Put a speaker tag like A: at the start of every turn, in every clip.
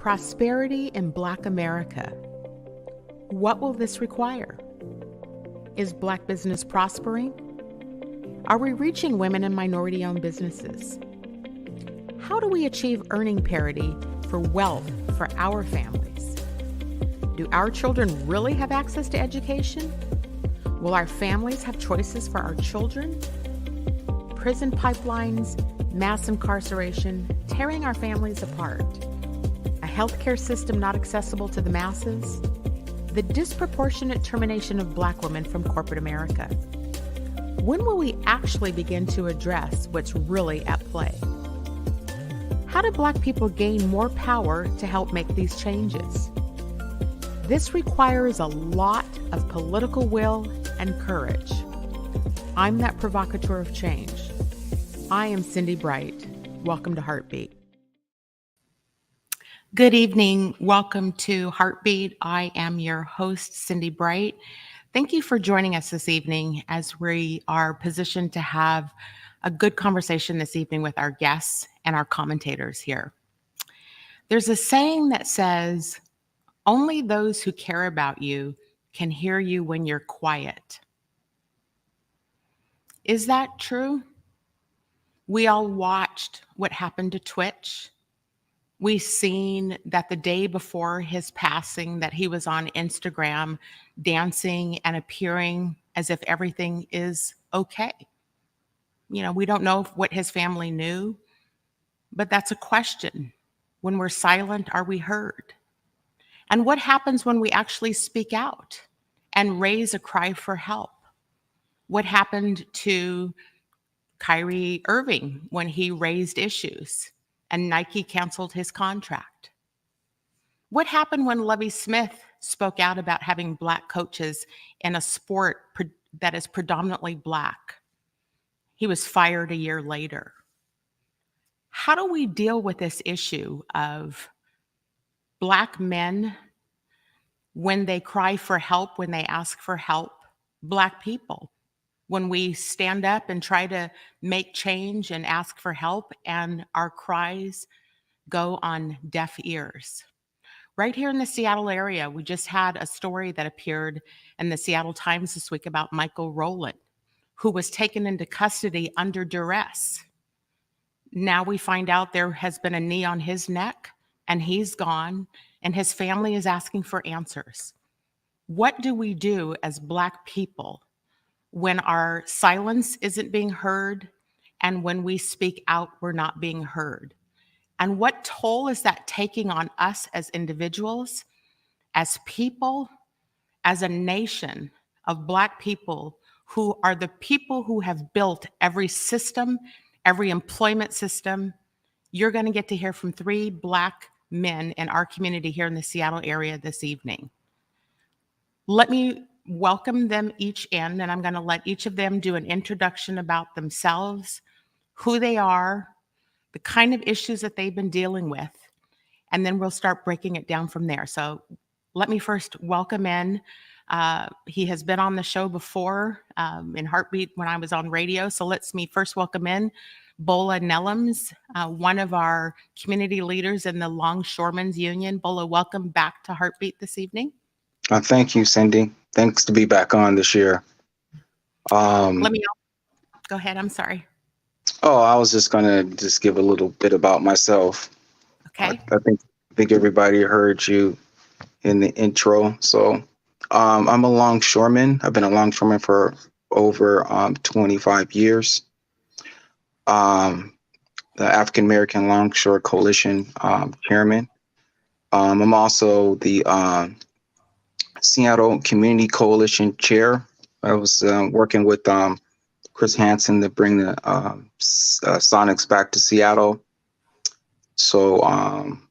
A: Prosperity in Black America. What will this require? Is Black business prospering? Are we reaching women and minority-owned businesses? How do we achieve earning parity for wealth for our families? Do our children really have access to education? Will our families have choices for our children? Prison pipelines, mass incarceration, tearing our families apart. A healthcare system not accessible to the masses. The disproportionate termination of Black women from corporate America. When will we actually begin to address what's really at play? How do Black people gain more power to help make these changes? This requires a lot of political will and courage. I'm that provocateur of change. I am Cindi Bright. Welcome to Heartbeat. Good evening. Welcome to Heartbeat. I am your host, Cindi Bright. Thank you for joining us this evening as we are positioned to have a good conversation this evening with our guests and our commentators here. There's a saying that says, only those who care about you can hear you when you're quiet. Is that true? We all watched what happened to Twitch. We've seen that the day before his passing that he was on Instagram dancing and appearing as if everything is okay. You know, we don't know what his family knew, but that's a question. When we're silent, are we heard? And what happens when we actually speak out and raise a cry for help? What happened to Kyrie Irving when he raised issues and Nike canceled his contract? What happened when Lovie Smith spoke out about having Black coaches in a sport that is predominantly Black? He was fired a year later. How do we deal with this issue of Black men when they cry for help, when they ask for help, Black people, when we stand up and try to make change and ask for help and our cries go on deaf ears? Right here in the Seattle area, we just had a story that appeared in the Seattle Times this week about Michael Rowland, who was taken into custody under duress. Now we find out there has been a knee on his neck and he's gone and his family is asking for answers. What do we do as Black people when our silence isn't being heard and when we speak out, we're not being heard? And what toll is that taking on us as individuals, as people, as a nation of Black people who are the people who have built every system, every employment system? You're going to get to hear from 3 Black men in our community here in the Seattle area this evening. Let me welcome them each in, and I'm going to let each of them do an introduction about themselves, who they are, the kind of issues that they've been dealing with, and then we'll start breaking it down from there. So let me first welcome in. He has been on the show before in Heartbeat when I was on radio. So let's me first welcome in Bola-Nellams, one of our community leaders in the Longshoremen's Union. Bola, welcome back to Heartbeat this evening.
B: Thank you, Cindi. Thanks to be back on this year.
A: Let me go ahead. I'm sorry.
B: Oh, I was just gonna give a little bit about myself.
A: Okay.
B: I think everybody heard you in the intro. So I'm a longshoreman. I've been a longshoreman for over 25 years. The African American Longshore Coalition chairman. I'm also the Seattle Community Coalition chair. I was working with Chris Hansen to bring the Sonics back to Seattle. So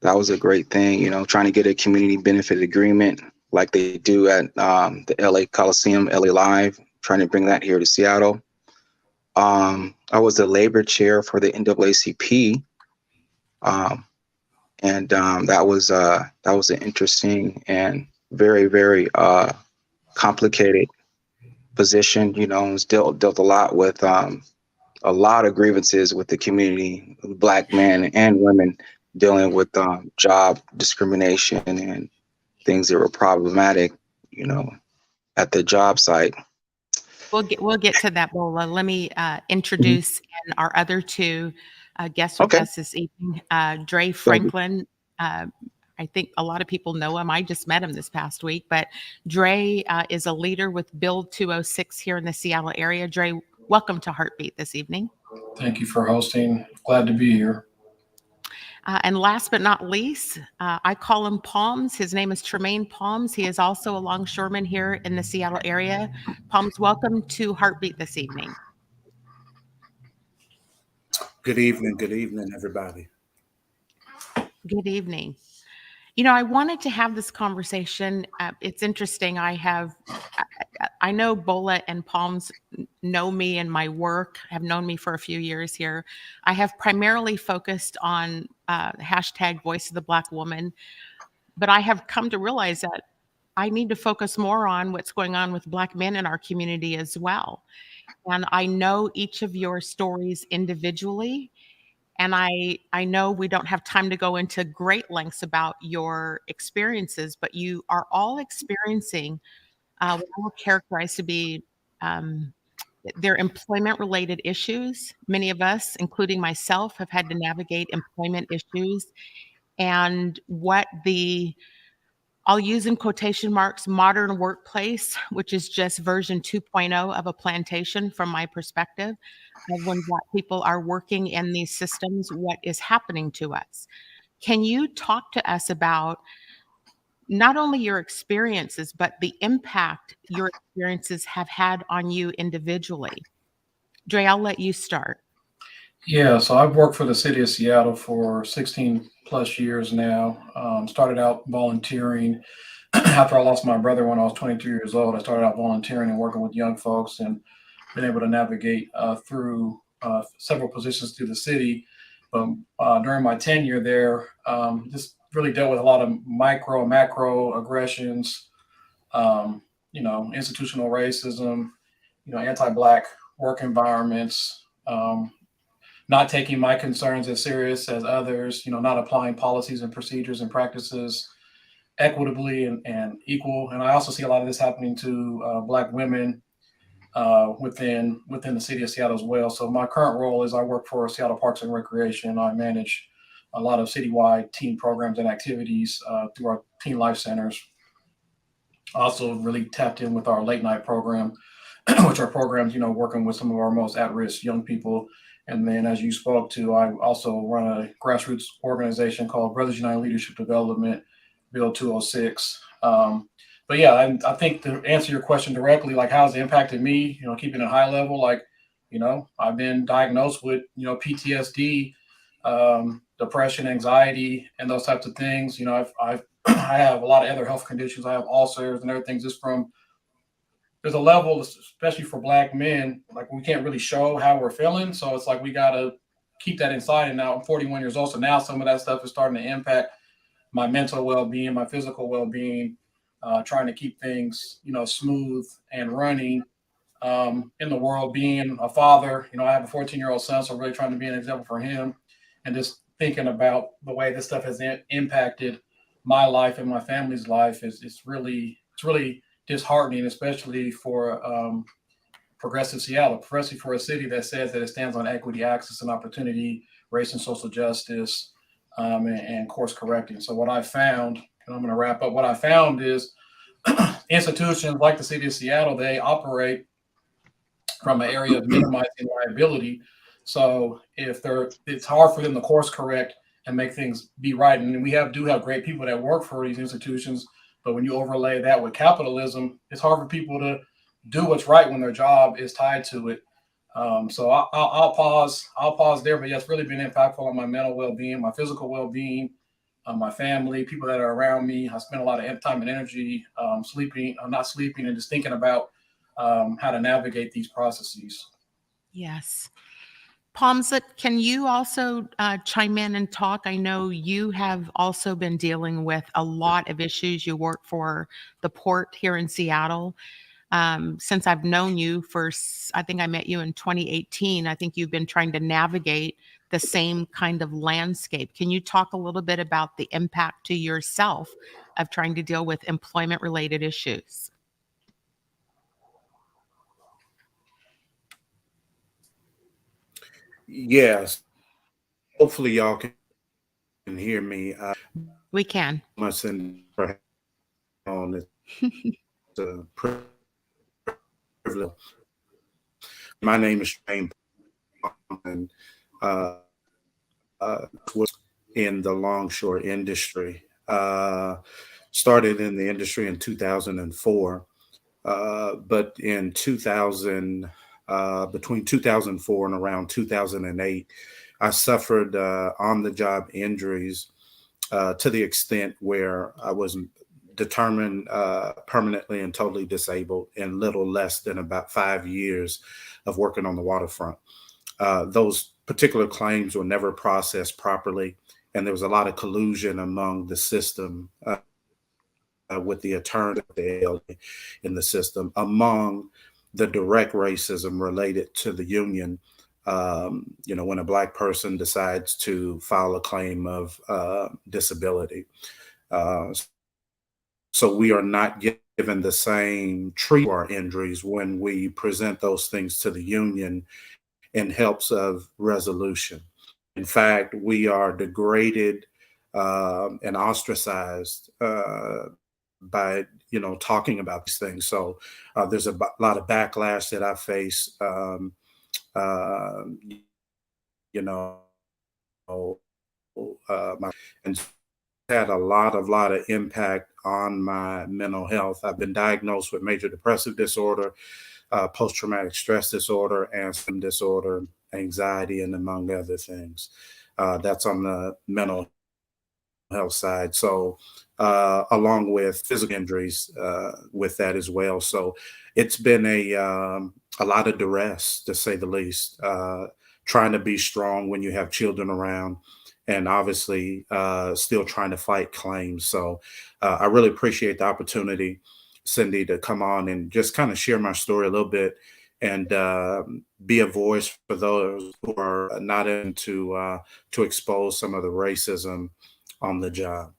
B: that was a great thing, you know, trying to get a community benefit agreement like they do at the LA Coliseum, LA Live, trying to bring that here to Seattle. I was the labor chair for the NAACP. And that was an interesting and very, very complicated position. You know, it was dealt a lot with a lot of grievances with the community, Black men and women dealing with job discrimination and things that were problematic, you know, at the job site.
A: We'll get to that, Bola. Let me
B: Mhm.
A: introduce and our other two guests with
B: Okay,
A: us this evening. Dre
B: thank you.
A: Franklin. Uh, I think a lot of people know him. I just met him this past week, but Dre is a leader with Build 206 here in the Seattle area. Dre, welcome to Heartbeat this evening.
C: Thank you for hosting. Glad to be here.
A: And last but not least, I call him Palms. His name is Tremaine Palms. He is also a longshoreman here in the Seattle area. Palms, welcome to Heartbeat this evening.
D: Good evening, everybody.
A: Good evening. You know, I wanted to have this conversation. It's interesting. I know Bola and Palms know me and my work, have known me for a few years here. I have primarily focused on hashtag Voice of the Black Woman, but I have come to realize that I need to focus more on what's going on with Black men in our community as well. And I know each of your stories individually. And I know we don't have time to go into great lengths about your experiences, but you are all experiencing what I will characterize to be um, their employment-related issues. Many of us, including myself, have had to navigate employment issues and what the I'll use in quotation marks modern workplace, which is just version 2.0 of a plantation from my perspective of when Black people are working in these systems, what is happening to us. Can you talk to us about not only your experiences, but the impact your experiences have had on you individually? Dre, I'll let you start.
C: Yeah, so I've worked for the city of Seattle for 16 plus years now. Started out volunteering after I lost my brother when I was 22 years old. I started out volunteering and working with young folks and been able to navigate through several positions through the city. But during my tenure there, just really dealt with a lot of micro, macro aggressions, institutional racism, anti-Black work environments, not taking my concerns as serious as others, not applying policies and procedures and practices equitably and equal. And I also see a lot of this happening to Black women within the city of Seattle as well. So my current role is I work for Seattle Parks and Recreation. I manage a lot of citywide teen programs and activities through our teen life centers. Also really tapped in with our late night program, which are programs, working with some of our most at-risk young people. And then as you spoke to, I also run a grassroots organization called Brothers United Leadership Development, Build 206. But yeah, I think to answer your question directly, like how's it impacted me, keeping it high level, like, I've been diagnosed with, PTSD, depression, anxiety, and those types of things. I've I have a lot of other health conditions. I have ulcers and everything just from there's a level, especially for Black men, like we can't really show how we're feeling. So it's like we got to keep that inside. And now I'm 41 years old. So now some of that stuff is starting to impact my mental well-being, my physical well-being, trying to keep things, smooth and running in the world. Being a father, I have a 14-year-old son, so really trying to be an example for him, and just thinking about the way this stuff has impacted my life and my family's life is it's really disheartening, especially for progressive Seattle, especially for a city that says that it stands on equity, access, and opportunity, race and social justice, and course correcting. So what I found, and I'm going to wrap up, what I found is institutions like the city of Seattle, they operate from an area of minimizing liability. So it's hard for them to course correct and make things be right. And we do have great people that work for these institutions, but when you overlay that with capitalism, it's hard for people to do what's right when their job is tied to it. So I'll pause. I'll pause there. But yeah, it's really been impactful on my mental well-being, my physical well-being, my family, people that are around me. I spend a lot of time and energy sleeping, not sleeping, and just thinking about how to navigate these processes.
A: Yes. Palms, can you also chime in and talk? I know you have also been dealing with a lot of issues. You work for the port here in Seattle. Since I've known you I think I met you in 2018. I think you've been trying to navigate the same kind of landscape. Can you talk a little bit about the impact to yourself of trying to deal with employment related issues?
D: Yes. Hopefully y'all can hear me.
A: We can.
D: My Cindi on it's a privilege. My name is Tremaine, and was in the longshore industry. Started in the industry in 2004, but in 2000, between 2004 and around 2008, I suffered on-the-job injuries to the extent where I was determined permanently and totally disabled in little less than about 5 years of working on the waterfront. Those particular claims were never processed properly, and there was a lot of collusion among the system with the attorney in the system, among the direct racism related to the union. When a Black person decides to file a claim of disability. So we are not given the same treatment for our injuries when we present those things to the union in hopes of resolution. In fact, we are degraded and ostracized by talking about these things. So there's a lot of backlash that I face. And had a lot of impact on my mental health. I've been diagnosed with major depressive disorder, post-traumatic stress disorder, and some disorder, anxiety, and among other things. That's on the mental health side. So along with physical injuries with that as well. So it's been a lot of duress, to say the least, trying to be strong when you have children around, and obviously still trying to fight claims. So I really appreciate the opportunity, Cindi, to come on and just kind of share my story a little bit and be a voice for those who are not in to expose some of the racism on the job.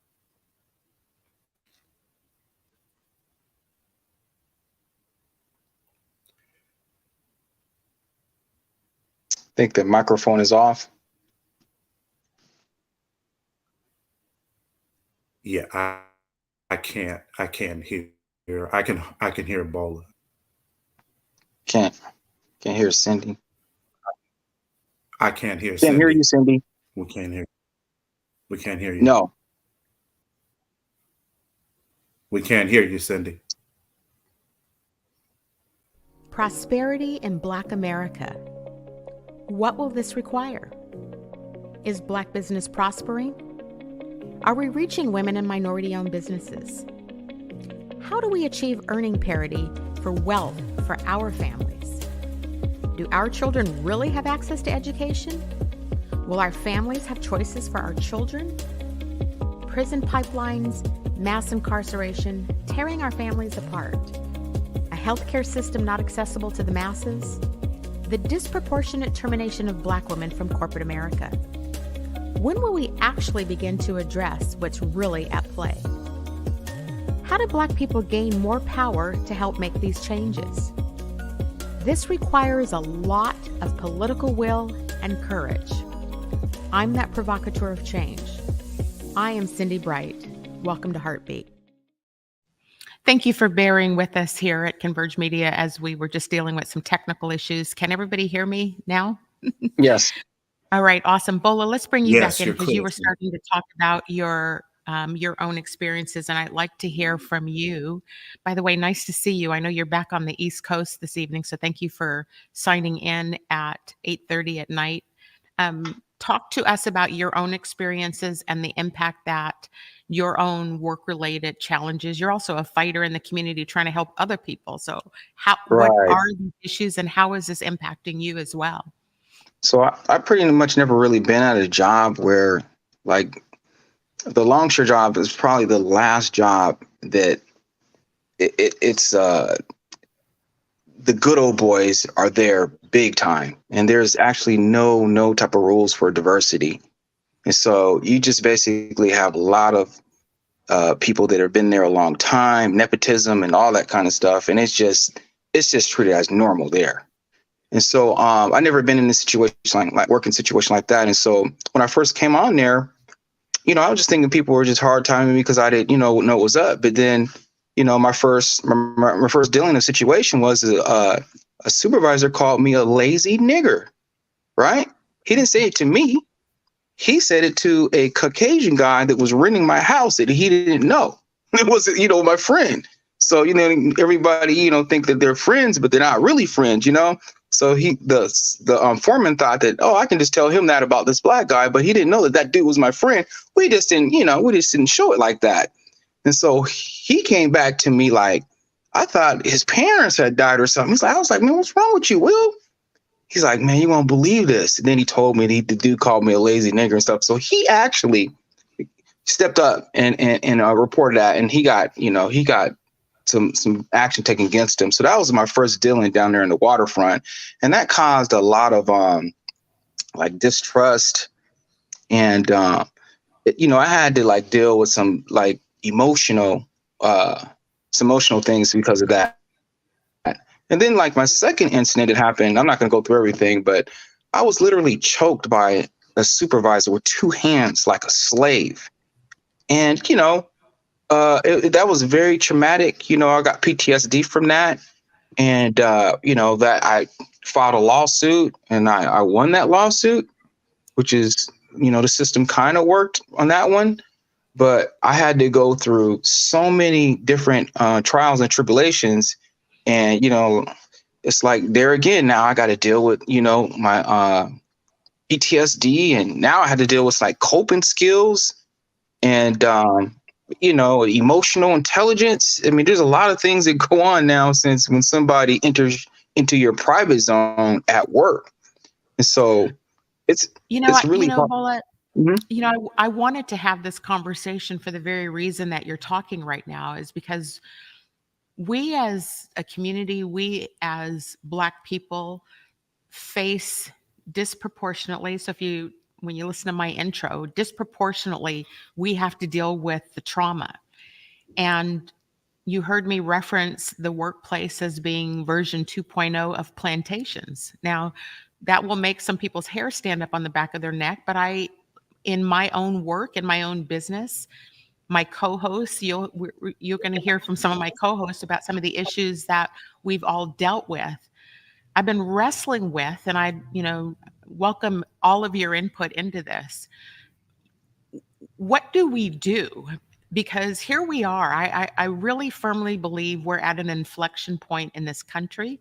B: I think the microphone is off.
D: Yeah, I can't hear. I can hear Bola.
B: Can't hear Cindi.
D: I can't hear.
B: Can't
D: Cindi.
B: hear you, Cindi.
D: We can't hear. We can't hear you.
B: No.
D: We can't hear you, Cindi.
A: Prosperity in Black America. What will this require? Is Black business prospering? Are we reaching women and minority-owned businesses? How do we achieve earning parity for wealth for our families? Do our children really have access to education? Will our families have choices for our children? Prison pipelines, mass incarceration, tearing our families apart. A healthcare system not accessible to the masses. The disproportionate termination of Black women from corporate America. When will we actually begin to address what's really at play? How do Black people gain more power to help make these changes? This requires a lot of political will and courage. I'm that provocateur of change. I am Cindi Bright. Welcome to Heartbeat. Thank you for bearing with us here at Converge Media as we were just dealing with some technical issues. Can everybody hear me now?
B: Yes.
A: All right, awesome. Bola, let's bring you
D: Yes,
A: back in
D: you're
A: because you
D: clear.
A: were starting to talk about your own experiences, and I'd like to hear from you. By the way, nice to see you. I know you're back on the East Coast this evening, so thank you for signing in at 8:30 at night. Talk to us about your own experiences and the impact that your own work-related challenges. You're also a fighter in the community trying to help other people. So what
B: Right.
A: are these issues and how is this impacting you as well?
B: So I pretty much never really been at a job where, like, the longshore job is probably the last job that it's the good old boys are there big time, and there's actually no type of rules for diversity. And so you just basically have a lot of people that have been there a long time, nepotism and all that kind of stuff. And it's just treated as normal there. And so I never been in a situation like working situation like that. And so when I first came on there, you know, I was just thinking people were just hard timing me because I didn't, know what was up. But then, you know, my first dealing in a situation was a supervisor called me a lazy nigger, right? He didn't say it to me. He said it to a Caucasian guy that was renting my house that he didn't know. It wasn't, my friend. So, everybody, think that they're friends, but they're not really friends, So the foreman thought that, I can just tell him that about this black guy, but he didn't know that dude was my friend. We just didn't show it like that. And so he came back to me like, I thought his parents had died or something. I was like, man, what's wrong with you, Will? He's like, man, you won't believe this. And then he told me the dude called me a lazy nigger and stuff. So he actually stepped up and reported that, and he got some action taken against him. So that was my first dealing down there in the waterfront, and that caused a lot of distrust, and I had to deal with some emotional things because of that. And then my second incident that happened, I'm not going to go through everything, but I was literally choked by a supervisor with two hands like a slave. And, that was very traumatic. I got PTSD from that. And, that I filed a lawsuit and I won that lawsuit, which is, the system kind of worked on that one. But I had to go through so many different trials and tribulations. And, it's like there again, now I got to deal with, my PTSD. And now I had to deal with coping skills and, emotional intelligence. I mean, there's a lot of things that go on now since when somebody enters into your private zone at work. And so it's really hard.
A: Bola,
B: Mm-hmm.
A: I wanted to have this conversation for the very reason that you're talking right now, is because we as a community, we as Black people face disproportionately. So when you listen to my intro, disproportionately, we have to deal with the trauma. And you heard me reference the workplace as being version 2.0 of plantations. Now, that will make some people's hair stand up on the back of their neck, but in my own work, in my own business, my co-hosts, you're going to hear from some of my co-hosts about some of the issues that we've all dealt with. I've been wrestling with, and I, welcome all of your input into this. What do we do? Because here we are. I really firmly believe we're at an inflection point in this country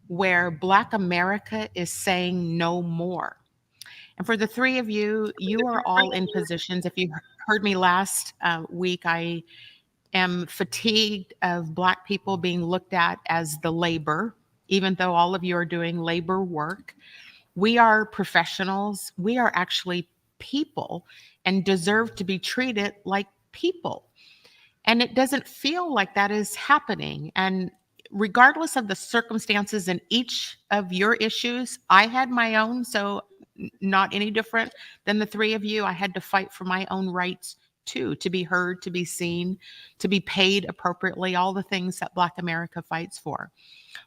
A: where Black America is saying no more. And for the three of you, you are all in positions. If you heard me last week, I am fatigued of Black people being looked at as the labor, even though all of you are doing labor work. We are professionals. We are actually people and deserve to be treated like people. And it doesn't feel like that is happening. And regardless of the circumstances in each of your issues, I had my own, so not any different than the three of you. I had to fight for my own rights too, to be heard, to be seen, to be paid appropriately, all the things that Black America fights for.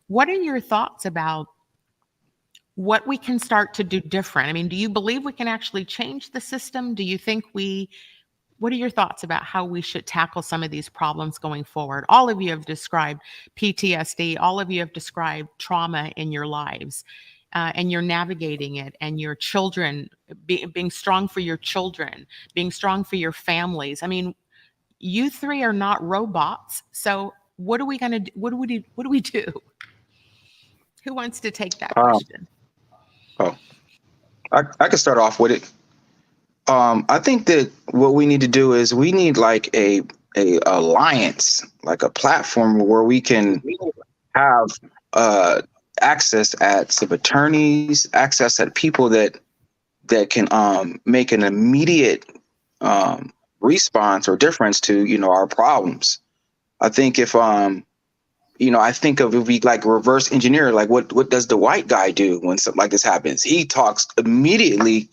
A: What are your thoughts about what we can start to do different? I mean, do you believe we can actually change the system? Do you think what are your thoughts about how we should tackle some of these problems going forward? All of you have described PTSD. All of you have described trauma in your lives, and you're navigating it, and your children, being strong for your children, being strong for your families. I mean, you three are not robots. So what are we going to do? What do we do? Who wants to take that question?
B: I can start off with it. I think that what we need to do is we need a alliance, like a platform where we can have access at some attorneys, access at people that can make an immediate response or difference to our problems. I think if I think of if we like reverse engineer, like what does the white guy do when something like this happens? He talks immediately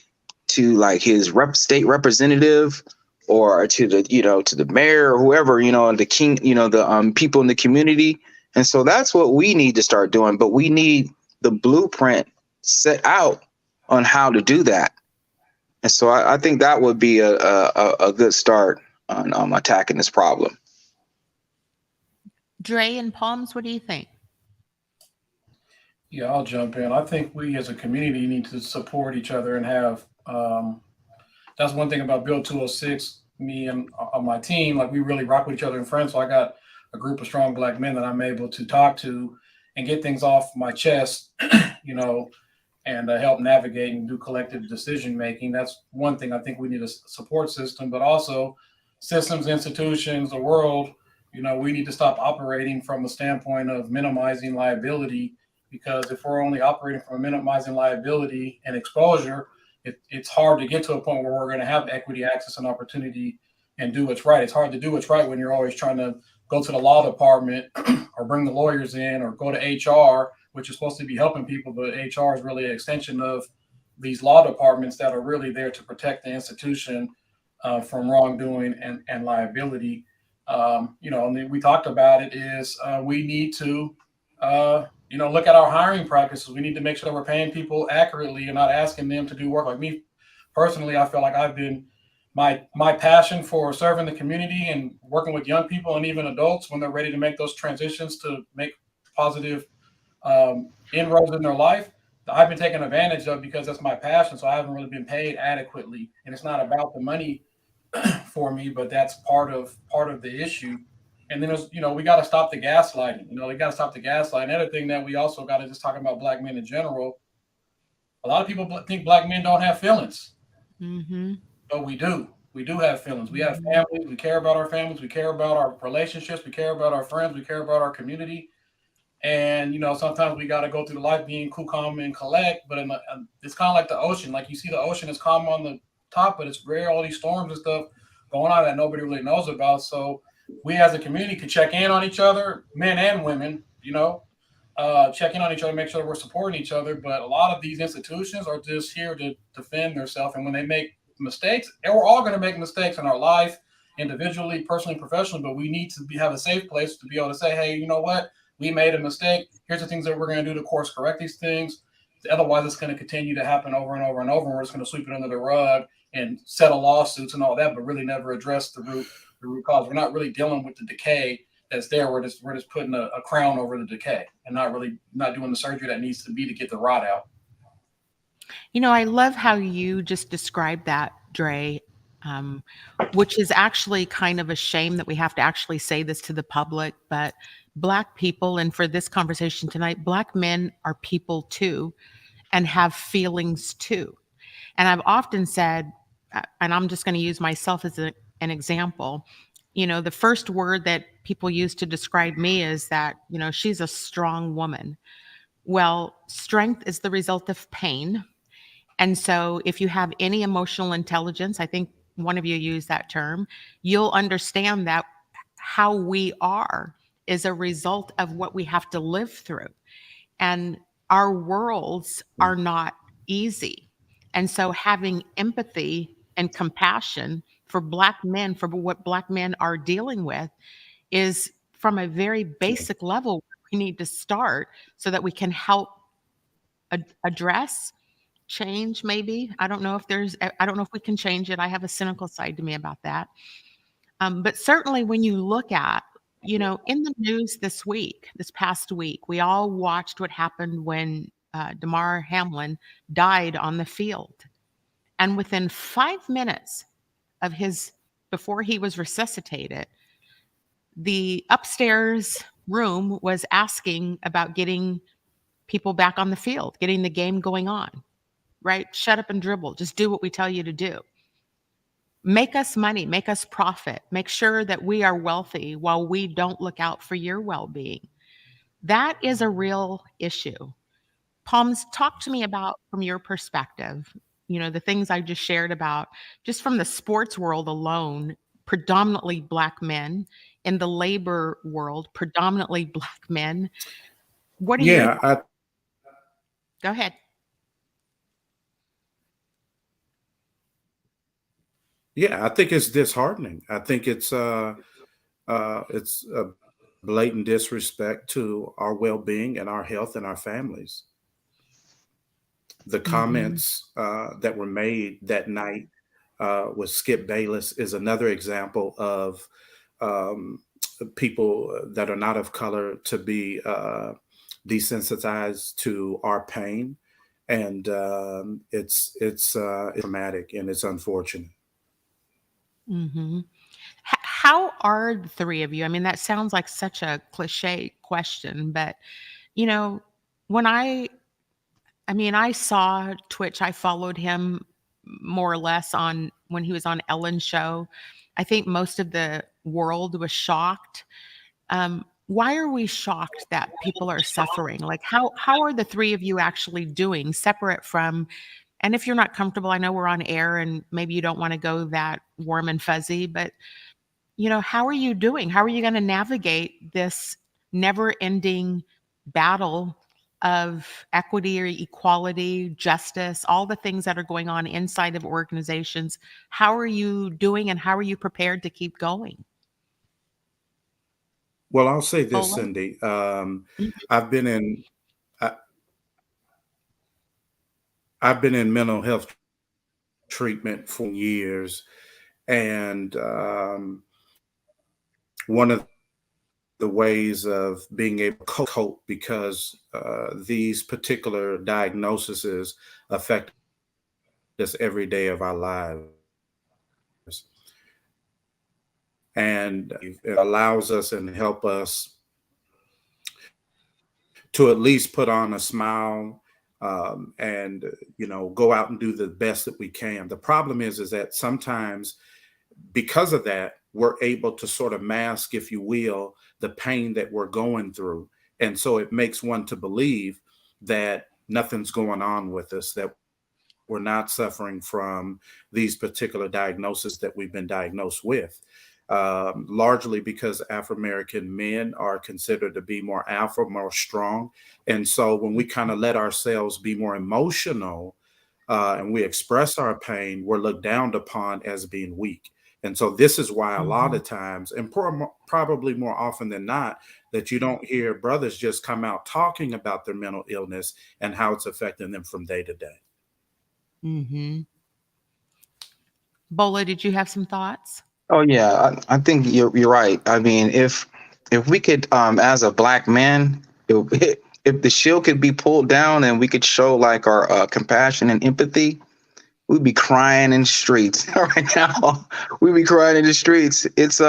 B: to like his state representative or to the, to the mayor or whoever, and the king, the people in the community. And so that's what we need to start doing. But we need the blueprint set out on how to do that. And so I think that would be a good start on attacking this problem.
A: Dre and Palms, what do you think?
C: Yeah, I'll jump in. I think we as a community need to support each other and have. That's one thing about Bill 206. Me and my team, like we really rock with each other and friends. So I got a group of strong Black men that I'm able to talk to and get things off my chest, and help navigate and do collective decision making. That's one thing. I think we need a support system, but also systems, institutions, the world. We need to stop operating from a standpoint of minimizing liability, because if we're only operating from minimizing liability and exposure, it's hard to get to a point where we're going to have equity, access, and opportunity and do what's right. It's hard to do what's right when you're always trying to go to the law department or bring the lawyers in or go to HR, which is supposed to be helping people, but HR is really an extension of these law departments that are really there to protect the institution from wrongdoing and liability. And we talked about it is we need to look at our hiring practices. We need to make sure that we're paying people accurately and not asking them to do work. Like me personally, I feel like I've been my passion for serving the community and working with young people and even adults when they're ready to make those transitions to make positive inroads in their life. I've been taken advantage of because that's my passion. So I haven't really been paid adequately, and it's not about the money for me, but that's part of the issue. And then we got to stop the gaslighting. We got to stop the gaslighting. Another thing that we also got to just talk about Black men in general. A lot of people think Black men don't have feelings, but we do. We do have feelings. We have families. We care about our families. We care about our relationships. We care about our friends. We care about our community. And sometimes we got to go through life being cool, calm, and collect. But it's kind of like the ocean. Like you see, the ocean is calm on the top, but it's rare all these storms and stuff going on that nobody really knows about. So we as a community can check in on each other, men and women, check in on each other, make sure we're supporting each other. But a lot of these institutions are just here to defend themselves. And when they make mistakes, and we're all going to make mistakes in our life, individually, personally, professionally, but we need to have a safe place to be able to say, hey, you know what? We made a mistake. Here's the things that we're going to do to course correct these things. Otherwise, it's going to continue to happen over and over and over. And we're just going to sweep it under the rug and settle lawsuits and all that, but really never address the root cause. We're not really dealing with the decay that's there. We're just putting a crown over the decay and not doing the surgery that needs to be to get the rot out.
A: I love how you just described that, Dre, which is actually kind of a shame that we have to actually say this to the public, but Black people, and for this conversation tonight, Black men are people too and have feelings too. And I've often said, and I'm just going to use myself as an example, the first word that people use to describe me is that, she's a strong woman. Well, strength is the result of pain. And so if you have any emotional intelligence, I think one of you used that term, you'll understand that how we are is a result of what we have to live through. And our worlds are not easy. And so having empathy and compassion for Black men, for what Black men are dealing with, is from a very basic level we need to start so that we can help address change. Maybe I don't know if we can change it. I have a cynical side to me about that. But certainly when you look at, in the news this past week, we all watched what happened when Damar Hamlin died on the field. And within 5 minutes of before he was resuscitated, the upstairs room was asking about getting people back on the field, getting the game going on, right? Shut up and dribble. Just do what we tell you to do. Make us money, make us profit, make sure that we are wealthy while we don't look out for your well-being. That is a real issue. Palms, talk to me about, from your perspective, the things I just shared about, just from the sports world alone, predominantly Black men in the labor world, predominantly Black men. What are your
D: Yeah,
A: Go ahead.
D: I think it's disheartening. I think it's a blatant disrespect to our well-being and our health and our families. The
A: Mhm.
D: comments that were made that night with Skip Bayless is another example of um, people that are not of color to be desensitized to our pain, and it's traumatic and it's unfortunate.
A: Mhm. How are the three of you? I mean, that sounds like such a cliche question, but you know, when I mean, I saw Twitch. I followed him more or less on when he was on Ellen's show. I think most of the world was shocked. Why are we shocked that people are suffering? Like, how are the three of you actually doing, separate from? And if you're not comfortable, I know we're on air, and maybe you don't want to go that warm and fuzzy, but how are you doing? How are you going to navigate this never-ending battle of equity or equality, justice, all the things that are going on inside of organizations? How are you doing, and how are you prepared to keep going?
D: Well, I'll say this,
A: Bola?
D: Cindy.
A: Mhm.
D: I've been in I, I've been in mental health treatment for years, and one of the ways of being able to cope, because these particular diagnoses affect us every day of our lives, and it allows us and help us to at least put on a smile, and go out and do the best that we can. The problem is that sometimes, because of that, we're able to sort of mask, if you will, the pain that we're going through. And so it makes one to believe that nothing's going on with us, that we're not suffering from these particular diagnoses that we've been diagnosed with. Largely because Afro-American men are considered to be more alpha, more strong. And so when we kind of let ourselves be more emotional, and we express our pain, we're looked down upon as being weak. And so this is why a lot
A: Mhm.
D: of times, and probably more often than not, that you don't hear brothers just come out talking about their mental illness and how it's affecting them from day to day.
A: Mhm. Bola, did you have some thoughts?
B: Oh yeah, I think you're right. I mean, if we could, as a black man, if the shield could be pulled down and we could show like our compassion and empathy, we'd be crying in the streets right now. We'd be crying in the streets. It's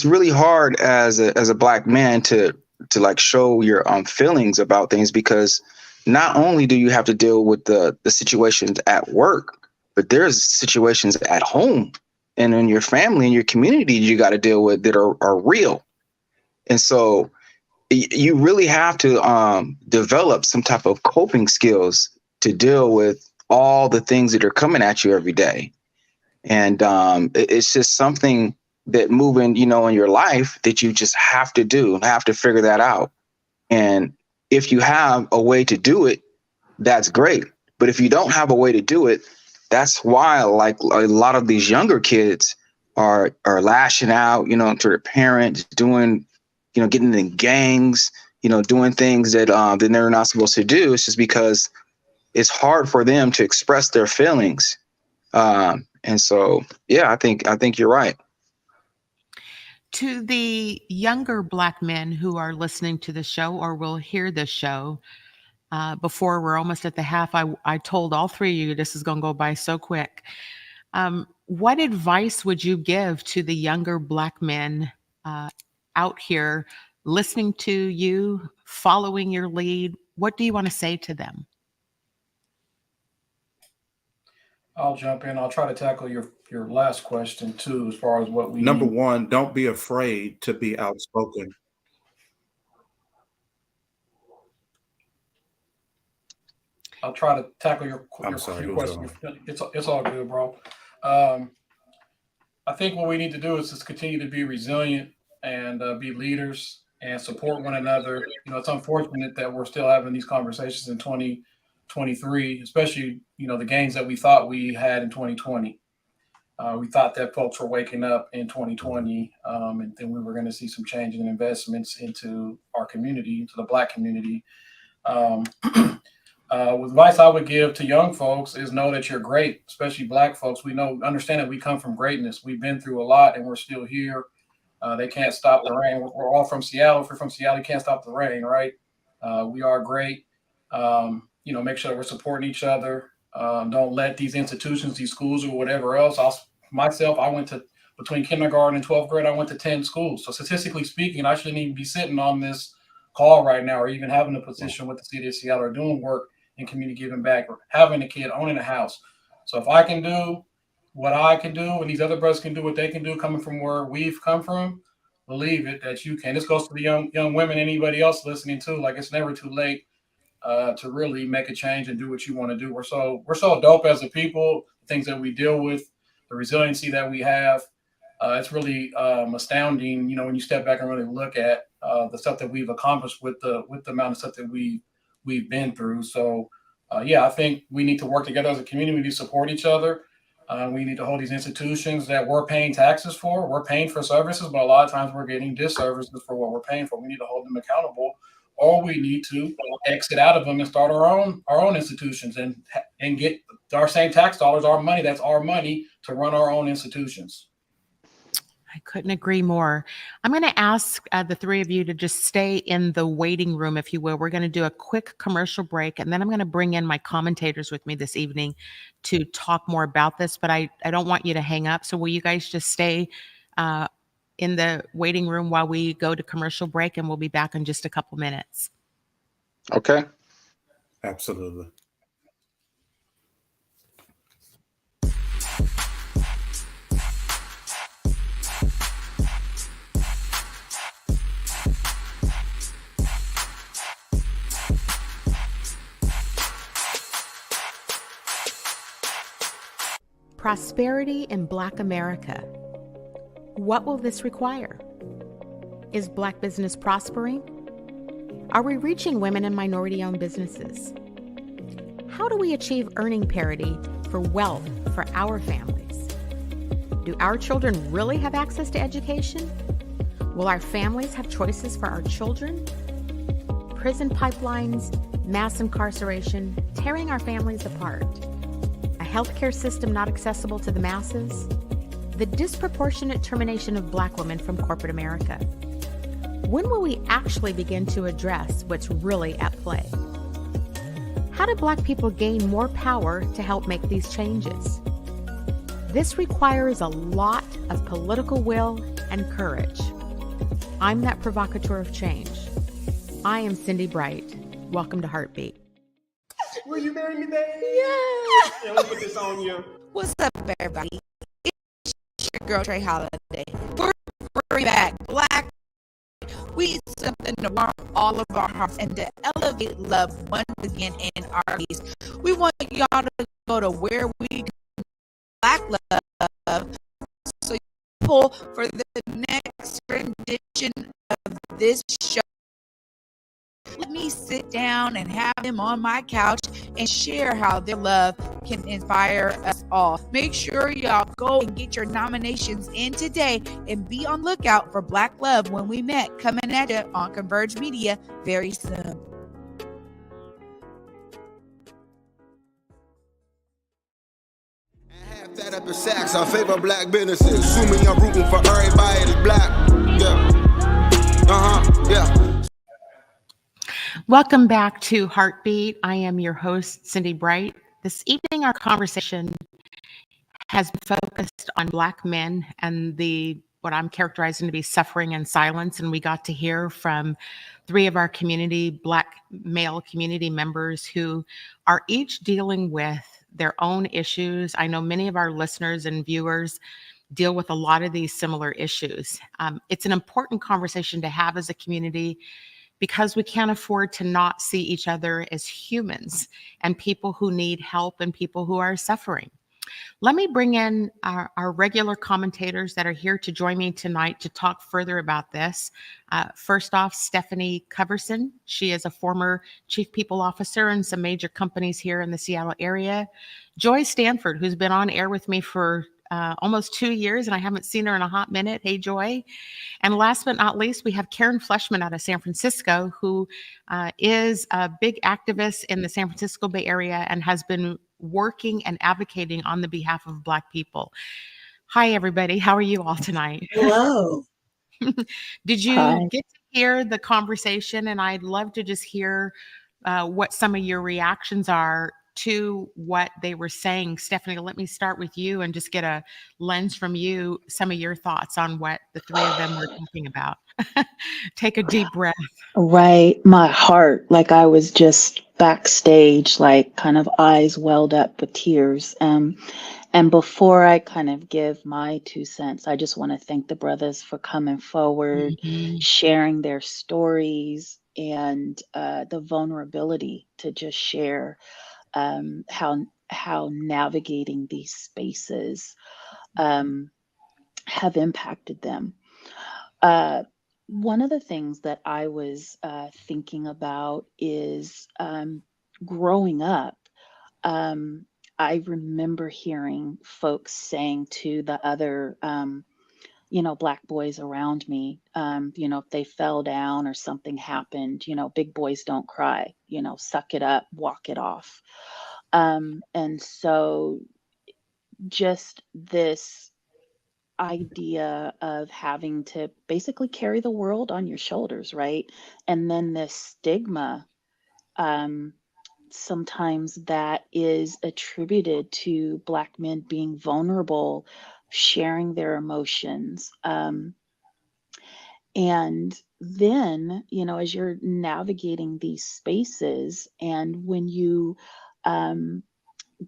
B: really hard as a black man to like show your feelings about things, because not only do you have to deal with the situations at work, but there's situations at home and in your family and your community you got to deal with that are real. And so you really have to develop some type of coping skills to deal with all the things that are coming at you every day. And it's just something that moving, in your life that you just have to do and have to figure that out. And if you have a way to do it, that's great. But if you don't have a way to do it, that's why like a lot of these younger kids are lashing out, to their parents, doing, getting in gangs, doing things that they're not supposed to do. It's just because it's hard for them to express their feelings. And so, yeah, I think you're right.
A: To the younger Black men who are listening to the show or will hear this show, before we're almost at the half, I told all three of you this is going to go by so quick. What advice would you give to the younger Black men uh, out here listening to you, following your lead? What do you want to say to them?
C: I'll jump in. I'll try to tackle your last question too, as far as what we
D: Number
C: need.
D: one, don't be afraid to be outspoken.
C: I'll try to tackle your
D: I'm sorry,
C: your
D: who's
C: question.
D: going?
C: It's all good, bro. Um, I think what we need to do is just continue to be resilient and be leaders and support one another. You know, it's unfortunate that we're still having these conversations in 2023, especially, you know, the gains that we thought we had in 2020. We thought that folks were waking up in 2020, and then we were going to see some changes and investments into our community, into the Black community. Advice I would give to young folks is know that you're great, especially Black folks. Understand that we come from greatness. We've been through a lot, and we're still here. They can't stop the rain. We're all from Seattle. If you're from Seattle, you can't stop the rain, right? We are great. You know, make sure that we're supporting each other. Don't let these institutions, these schools, or whatever else. I went to, between kindergarten and 12th grade, I went to 10 schools. So statistically speaking, I shouldn't even be sitting on this call right now, or even having a position with the city of Seattle, or doing work in community giving back, or having a kid, owning a house. So if I can do what I can do, and these other brothers can do what they can do, coming from where we've come from, believe it that you can. This goes to the young women, anybody else listening too. Like, it's never too late to really make a change and do what you want to do. We're so dope as a people. The things that we deal with, the resiliency that we have, it's really astounding. You know, when you step back and really look at the stuff that we've accomplished with the amount of stuff that we've been through. So I think we need to work together as a community. We need to support each other. We need to hold these institutions that we're paying taxes for. We're paying for services, but a lot of times we're getting disservices for what we're paying for. We need to hold them accountable, or we need to exit out of them and start our own institutions and get our same tax dollars, our money. That's our money to run our own institutions.
A: I couldn't agree more. I'm going to ask the three of you to just stay in the waiting room, if you will. We're going to do a quick commercial break, and then I'm going to bring in my commentators with me this evening to talk more about this, but I don't want you to hang up. So will you guys just stay in the waiting room while we go to commercial break, and we'll be back in just a couple minutes.
B: Okay.
D: Absolutely.
A: Prosperity in Black America. What will this require? Is Black business prospering? Are we reaching women and minority-owned businesses? How do we achieve earning parity for wealth for our families? Do our children really have access to education? Will our families have choices for our children? Prison pipelines, mass incarceration, tearing our families apart. A healthcare system not accessible to the masses. The disproportionate termination of Black women from corporate America. When will we actually begin to address what's really at play? How do Black people gain more power to help make these changes? This requires a lot of political will and courage. I'm that provocateur of change. I am Cindi Bright. Welcome to Heartbeat.
E: Will you marry me, baby?
F: Yeah.
E: Yeah, let me put this on you.
F: What's up, everybody? It's your girl, Trey Holiday. We're bringing back Black. We need something to warm all of our hearts and to elevate love once again in our lives. We want y'all to go to where we do Black love. So you pull for the next rendition of this show. Let me sit down and have them on my couch and share how their love can inspire us all. Make sure y'all go and get your nominations in today and be on lookout for Black Love When We Met coming at you on Converge Media very soon.
G: That up in Saks, our favorite Black businesses. Assuming I'm rooting for everybody that's Black. Yeah. Yeah.
A: Welcome back to Heartbeat. I am your host, Cindi Bright. This evening, our conversation has been focused on Black men and what I'm characterizing to be suffering and silence. And we got to hear from three of our Black male community members who are each dealing with their own issues. I know many of our listeners and viewers deal with a lot of these similar issues. It's an important conversation to have as a community, because we can't afford to not see each other as humans and people who need help and people who are suffering. Let me bring in our regular commentators that are here to join me tonight to talk further about this. First off, Stephanie Coverson. She is a former chief people officer in some major companies here in the Seattle area. Joy Stanford, who's been on air with me for almost 2 years, and I haven't seen her in a hot minute. Hey, Joy. And last but not least, we have Karen Fleshman out of San Francisco, who is a big activist in the San Francisco Bay Area and has been working and advocating on the behalf of Black people. Hi, everybody. How are you all tonight?
H: Hello.
A: Did you
I: Hi.
A: get to hear the conversation? And I'd love to just hear what some of your reactions are to what they were saying. Stephanie, let me start with you and just get a lens from you, some of your thoughts on what the three of them were talking about. Take a deep breath.
I: Right. My heart, like I was just backstage, like kind of eyes welled up with tears. And before I kind of give my 2 cents, I just want to thank the brothers for coming forward, sharing their stories, and the vulnerability to just share how navigating these spaces have impacted them. One of the things that I was thinking about is growing up. I remember hearing folks saying to the other, Black boys around me, if they fell down or something happened, big boys don't cry, suck it up, walk it off. And so just this idea of having to basically carry the world on your shoulders, right? And then this stigma, sometimes that is attributed to Black men being vulnerable, sharing their emotions. And then, as you're navigating these spaces, and when you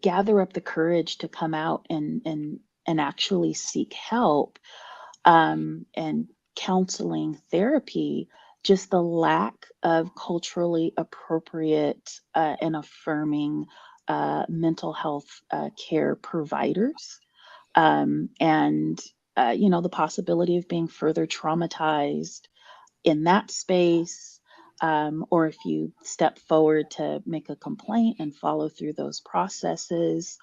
I: gather up the courage to come out and actually seek help, and counseling, therapy, just the lack of culturally appropriate and affirming mental health care providers, and the possibility of being further traumatized in that space, or if you step forward to make a complaint and follow through those processes.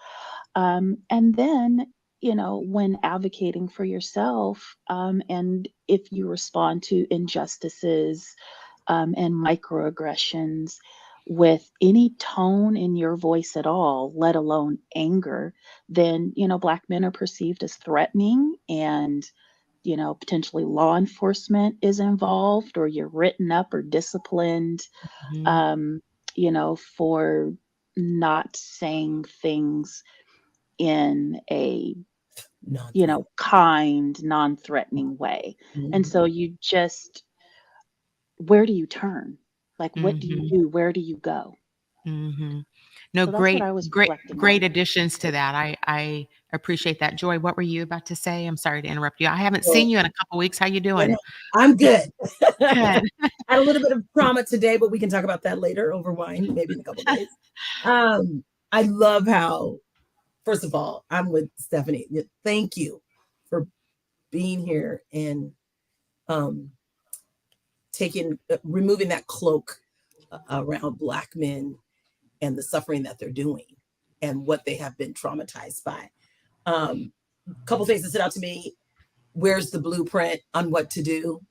I: And then, when advocating for yourself, and if you respond to injustices and microaggressions with any tone in your voice at all, let alone anger, then, Black men are perceived as threatening, and potentially law enforcement is involved, or you're written up or disciplined, for not saying things in a, kind, non-threatening way. And so you just, where do you turn? Like, what do you do? Where do you go?
A: No,
I: So that's what I was reflecting on.
A: additions to that. I appreciate that. Joy, what were you about to say? I'm sorry to interrupt you. I haven't seen you in a couple weeks. How you doing?
H: I'm good.
A: Good.
H: Had a little bit of trauma today, but we can talk about that later over wine, maybe in a couple days. I love how, first of all, I'm with Stephanie. Thank you for being here and removing that cloak around Black men and the suffering that they're doing and what they have been traumatized by. A couple things that stood out to me. Where's the blueprint on what to do?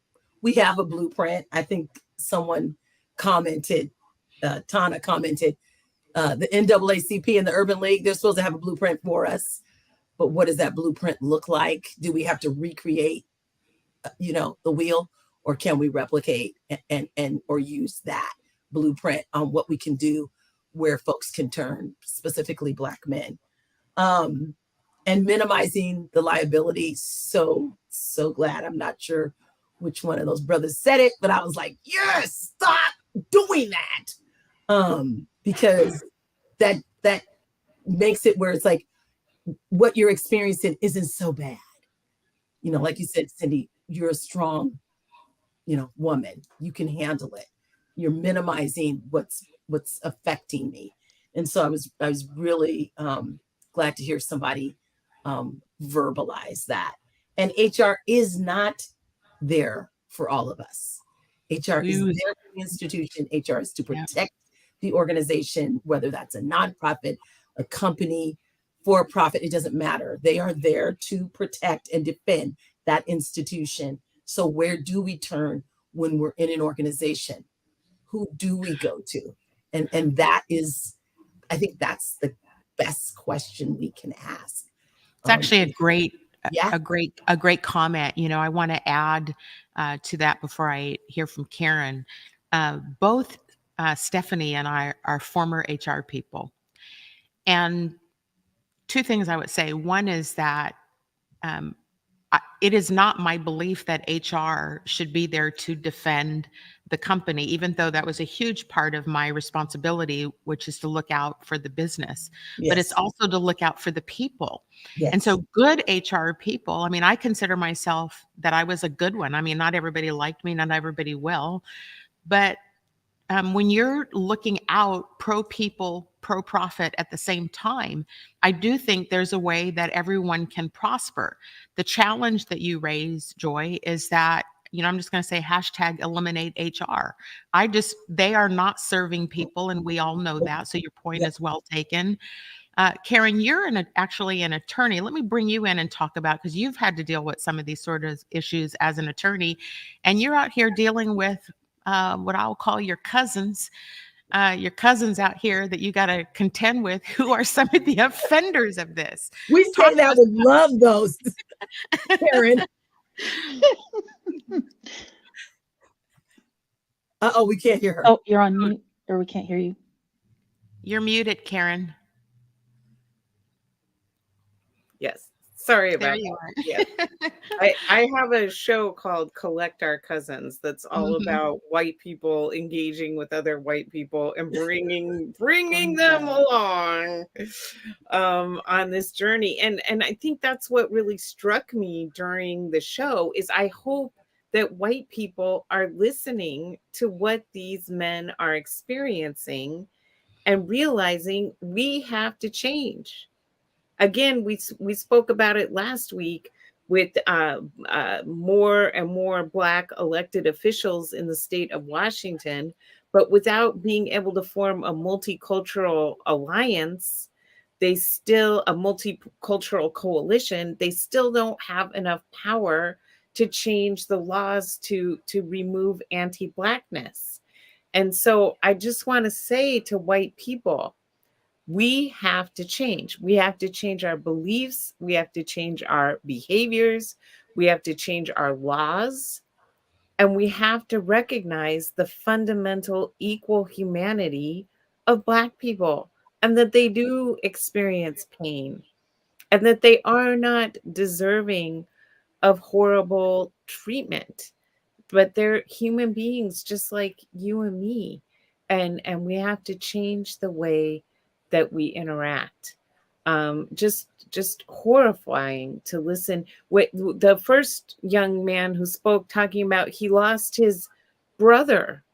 H: We have a blueprint. I think someone commented, Tana commented, the NAACP and the Urban League, they're supposed to have a blueprint for us. But what does that blueprint look like? Do we have to recreate, the wheel, or can we replicate and or use that blueprint on what we can do where folks can turn, specifically Black men, and minimizing the liability. So glad. I'm not sure which one of those brothers said it, but I was like, yes, stop doing that. Because that makes it where it's like what you're experiencing isn't so bad. Like you said, Cindi, you're a strong, woman. You can handle it. You're minimizing what's affecting me. And so I was really glad to hear somebody verbalize that. And HR is not there for all of us. HR is there for the institution. HR is to protect the organization, whether that's a nonprofit, a company, for profit, it doesn't matter. They are there to protect and defend that institution. So where do we turn when we're in an organization? Who do we go to? And that is, I think that's the best question we can ask.
A: It's actually a great comment. You know, I want to add to that before I hear from Karen. Both Stephanie and I are former HR people. And two things I would say. One is that it is not my belief that HR should be there to defend the company, even though that was a huge part of my responsibility, which is to look out for the business. But it's also to look out for the people. And so good HR people, I mean, I consider myself that I was a good one. I mean, not everybody liked me, not everybody will. But when you're looking out pro people, pro profit at the same time, I do think there's a way that everyone can prosper. The challenge that you raise, Joy, is that, you know, I'm just going to say hashtag eliminate HR. They are not serving people, and we all know that. So your point is well taken. Karen, you're actually an attorney. Let me bring you in and talk about, because you've had to deal with some of these sort of issues as an attorney, and you're out here dealing with what I'll call your cousins out here that you got to contend with, who are some of the offenders of this.
H: We say that with love, those, Karen. Uh-oh, we can't hear her.
I: Oh, you're on mute, or we can't hear you.
A: You're muted, Karen.
J: Yes. Sorry about
A: there you
J: that.
A: Are.
J: Yeah. I have a show called Collect Our Cousins that's all about white people engaging with other white people and bringing them along on this journey. And I think that's what really struck me during the show is I hope that white people are listening to what these men are experiencing and realizing we have to change. Again, we spoke about it last week with more and more Black elected officials in the state of Washington, but without being able to form a multicultural alliance, a multicultural coalition, they still don't have enough power to change the laws to remove anti-Blackness. And so I just want to say to white people, we have to change. We have to change our beliefs. We have to change our behaviors. We have to change our laws. And we have to recognize the fundamental equal humanity of Black people and that they do experience pain and that they are not deserving of horrible treatment, but they're human beings just like you and me. And we have to change the way that we interact. Just horrifying to listen. The first young man who spoke talking about he lost his brother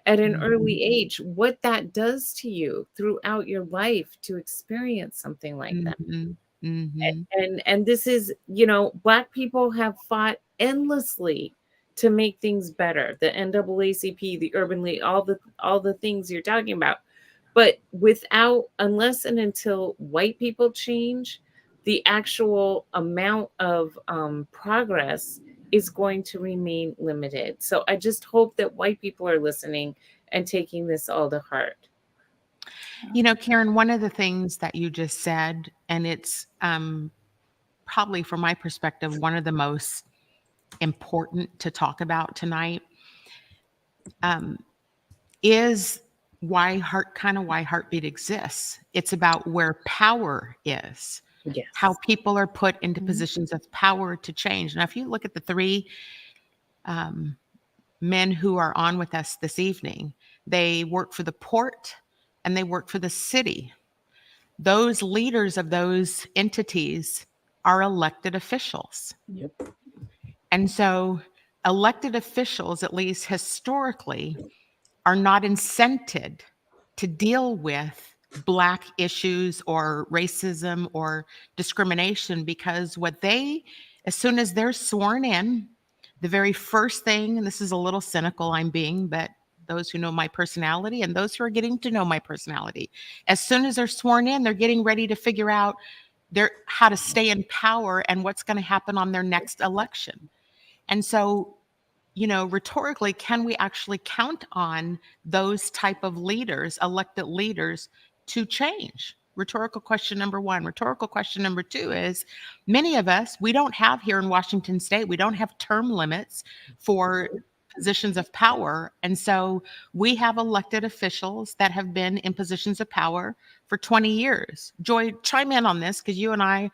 J: at an early age, what that does to you throughout your life to experience something like that. And this is, you know, Black people have fought endlessly to make things better. The NAACP, the Urban League, all the things you're talking about. But unless and until white people change, the actual amount of progress is going to remain limited. So I just hope that white people are listening and taking this all to heart.
A: You know, Karen, one of the things that you just said, and it's probably from my perspective, one of the most important to talk about tonight, is why Heartbeat exists. It's about where power is, how people are put into positions of power to change. Now, if you look at the three men who are on with us this evening, they work for the port and they work for the city. Those leaders of those entities are elected officials. And so elected officials, at least historically, are not incented to deal with Black issues or racism or discrimination, because as soon as they're sworn in, the very first thing, and this is a little cynical I'm being, but those who know my personality and those who are getting to know my personality, as soon as they're sworn in, they're getting ready to figure out how to stay in power and what's going to happen on their next election. And so, rhetorically, can we actually count on those type of leaders, elected leaders, to change? Rhetorical question number one. Rhetorical question number two is, many of us, we don't have here in Washington State, we don't have term limits for positions of power. And so we have elected officials that have been in positions of power for 20 years. Joy, chime in on this, because you and I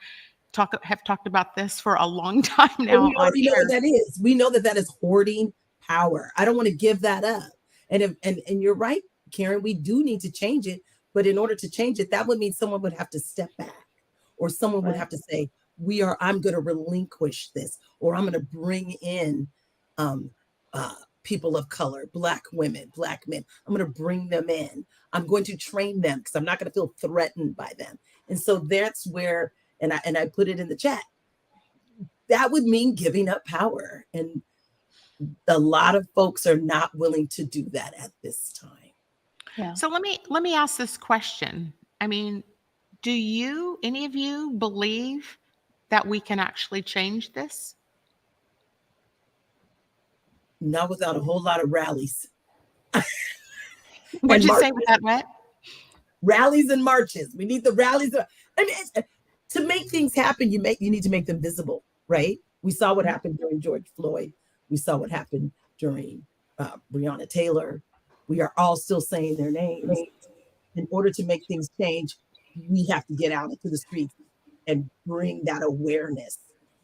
A: have talked about this for a long time now.
H: We already know what that is. We know that is hoarding power. I don't want to give that up. And you're right, Karen, we do need to change it. But in order to change it, that would mean someone would have to step back, or someone would have to say, I'm going to relinquish this, or I'm going to bring in people of color, Black women, Black men. I'm going to bring them in. I'm going to train them because I'm not going to feel threatened by them. And so that's where, and I put it in the chat, that would mean giving up power. And a lot of folks are not willing to do that at this time.
I: Yeah.
A: So let me ask this question. I mean, do any of you believe that we can actually change this?
H: Not without a whole lot of rallies.
A: What'd you say with that, what?
H: Rallies and marches. We need the rallies. I mean, to make things happen, you need to make them visible, right? We saw what happened during George Floyd. We saw what happened during Breonna Taylor. We are all still saying their names. In order to make things change, we have to get out into the streets and bring that awareness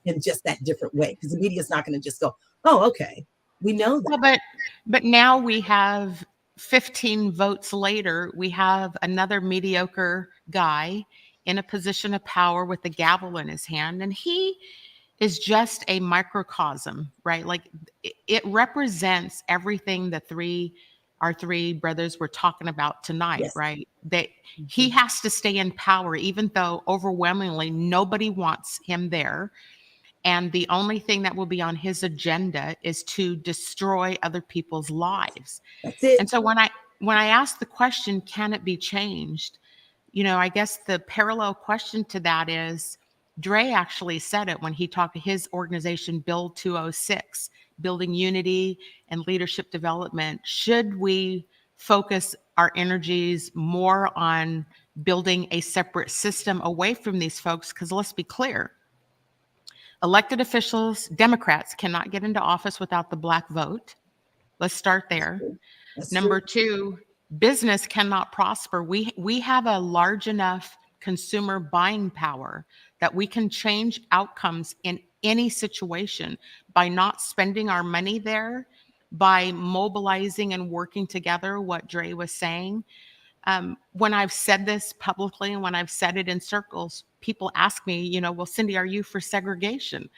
H: in just that different way. Because the media is not going to just go, oh, okay, we know that.
A: Well, but now we have 15 votes later, we have another mediocre guy in a position of power with a gavel in his hand, and he is just a microcosm, right? Like it represents everything our three brothers were talking about tonight, yes. Right? That he has to stay in power, even though overwhelmingly nobody wants him there. And the only thing that will be on his agenda is to destroy other people's lives.
H: That's it.
A: And so when I ask the question, can it be changed? I guess the parallel question to that is, Dre actually said it when he talked to his organization, Build 206, Building Unity and Leadership Development. Should we focus our energies more on building a separate system away from these folks? Because let's be clear, elected officials, Democrats, cannot get into office without the Black vote. Let's start there.
H: That's
A: Number
H: true.
A: 2, business cannot prosper. We have a large enough consumer buying power that we can change outcomes in any situation by not spending our money there, by mobilizing and working together, what Dre was saying. When I've said this publicly and when I've said it in circles, people ask me, well, Cindi, are you for segregation?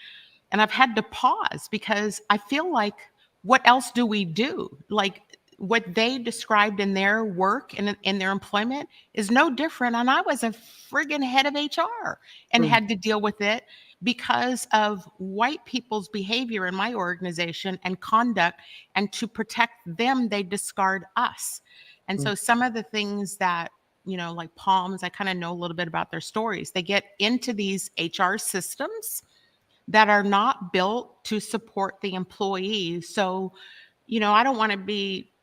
A: And I've had to pause because I feel like, what else do we do? Like, what they described in their work and in their employment is no different. And I was a friggin' head of HR and had to deal with it because of white people's behavior in my organization and conduct. And to protect them, they discard us. And so some of the things that, like Palms, I kind of know a little bit about their stories. They get into these HR systems that are not built to support the employees. So, I don't want to be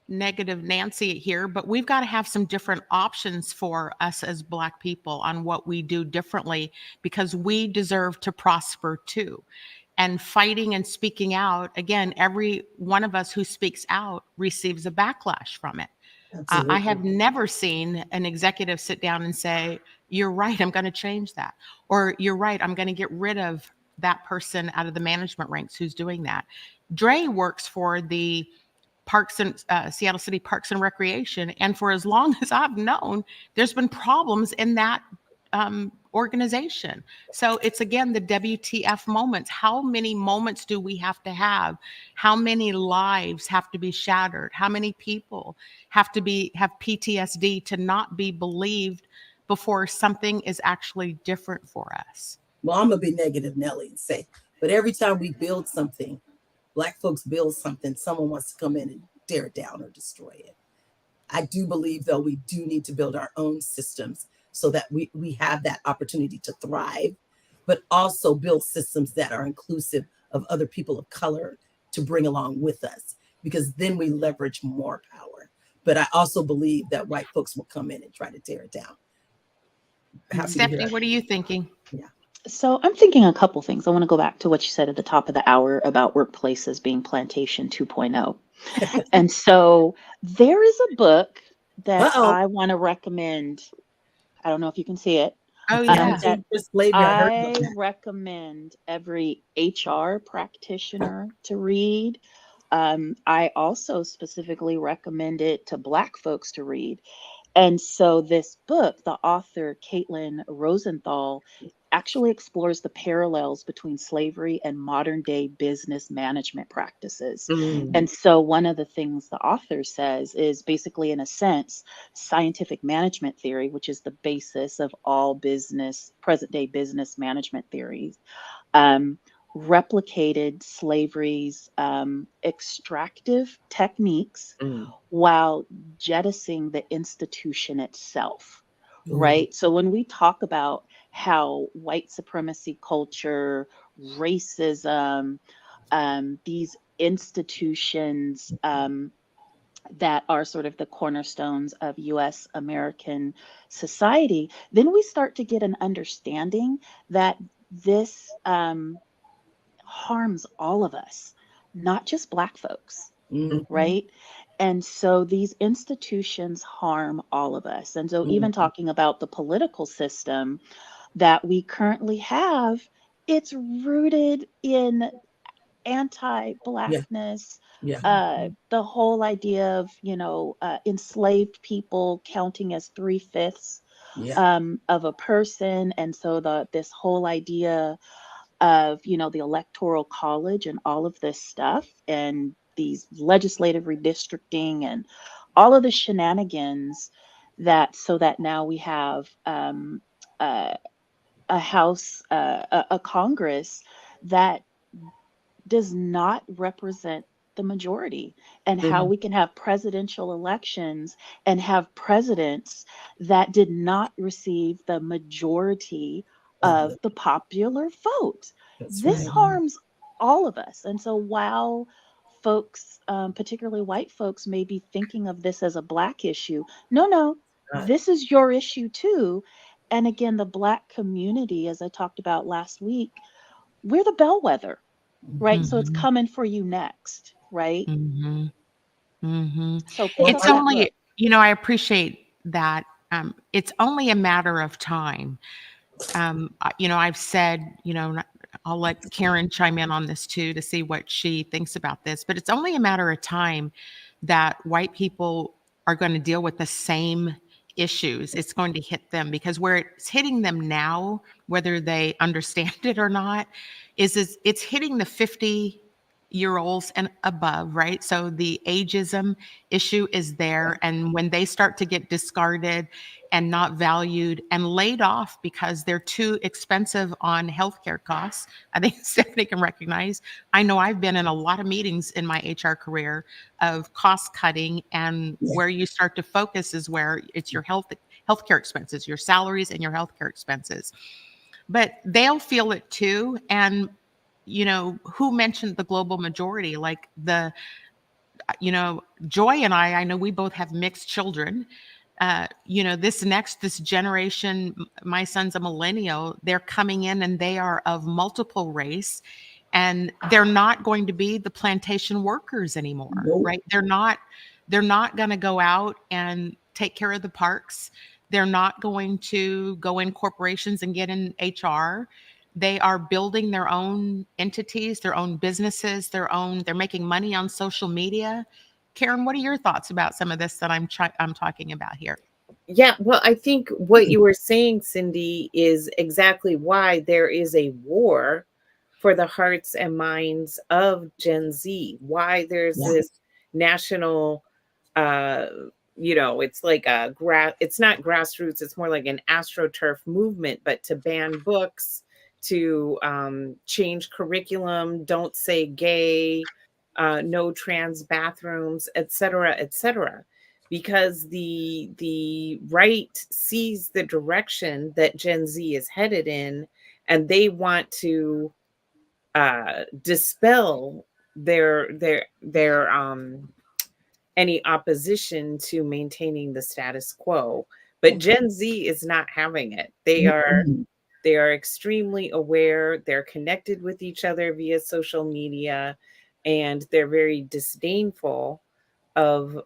A: negative Nancy here, but we've got to have some different options for us as Black people on what we do differently, because we deserve to prosper too. And fighting and speaking out, again, every one of us who speaks out receives a backlash from it. I have never seen an executive sit down and say, you're right, I'm going to change that. Or you're right, I'm going to get rid of that person out of the management ranks who's doing that. Dre works for the Seattle City Parks and Recreation. And for as long as I've known, there's been problems in that organization. So it's again the WTF moments. How many moments do we have to have? How many lives have to be shattered? How many people have PTSD to not be believed before something is actually different for us?
H: Well, I'm gonna be negative Nelly and say, but every time we build something, Black folks build something, someone wants to come in and tear it down or destroy it. I do believe, though, we do need to build our own systems so that we have that opportunity to thrive, but also build systems that are inclusive of other people of color to bring along with us, because then we leverage more power. But I also believe that white folks will come in and try to tear it down.
A: Stephanie, what are you thinking?
H: Yeah.
I: So I'm thinking a couple things. I want to go back to what you said at the top of the hour about workplaces being Plantation 2.0. And so there is a book that I want to recommend. I don't know if you can see it.
A: Oh, yeah.
I: That I recommend every HR practitioner to read. I also specifically recommend it to Black folks to read. And so this book, the author, Caitlin Rosenthal, actually explores the parallels between slavery and modern day business management practices. And so one of the things the author says is basically, in a sense, scientific management theory, which is the basis of all present day business management theories, replicated slavery's extractive techniques while jettisoning the institution itself, right? So when we talk about how white supremacy culture, racism, these institutions that are sort of the cornerstones of US American society, then we start to get an understanding that this harms all of us, not just Black folks, right? And so these institutions harm all of us. And so even talking about the political system that we currently have, it's rooted in anti-Blackness, the whole idea of, enslaved people counting as 3/5 of a person. And so this whole idea of, the Electoral College and all of this stuff and these legislative redistricting and all of the shenanigans so that now we have a House, a Congress that does not represent the majority, and how we can have presidential elections and have presidents that did not receive the majority of the popular vote. This harms all of us. And so while folks, particularly white folks, may be thinking of this as a Black issue, no, this is your issue too. And again, the Black community, as I talked about last week, we're the bellwether, right? So it's coming for you next, right? So
A: it's only, I appreciate that. It's only a matter of time. I've said, I'll let Karen chime in on this too to see what she thinks about this, but it's only a matter of time that white people are going to deal with the same issues. It's going to hit them, because where it's hitting them now, whether they understand it or not, is it's hitting the 50-year-olds and above, right? So the ageism issue is there. And when they start to get discarded and not valued and laid off because they're too expensive on healthcare costs, I think Stephanie can recognize. I know I've been in a lot of meetings in my HR career of cost cutting, and where you start to focus is where it's your healthcare expenses, your salaries and your healthcare expenses. But they'll feel it too. And, who mentioned the global majority? Like Joy and I know we both have mixed children. This generation, my son's a millennial, they're coming in and they are of multiple race, and they're not going to be the plantation workers anymore, right? They're not going to go out and take care of the parks. They're not going to go in corporations and get in HR. They are building their own entities, their own businesses, they're making money on social media. Karen, what are your thoughts about some of this that I'm talking about here?
J: Yeah, well, I think what you were saying, Cindi, is exactly why there is a war for the hearts and minds of Gen Z. Why there's
H: Yeah.
J: this national, uh, it's like it's not grassroots, it's more like an astroturf movement, but to ban books, to change curriculum, don't say gay, no trans bathrooms, etc., etc., because the right sees the direction that Gen Z is headed in, and they want to dispel their any opposition to maintaining the status quo. But Gen Z is not having it.
H: Mhm.
J: They are extremely aware. They're connected with each other via social media, and they're very disdainful of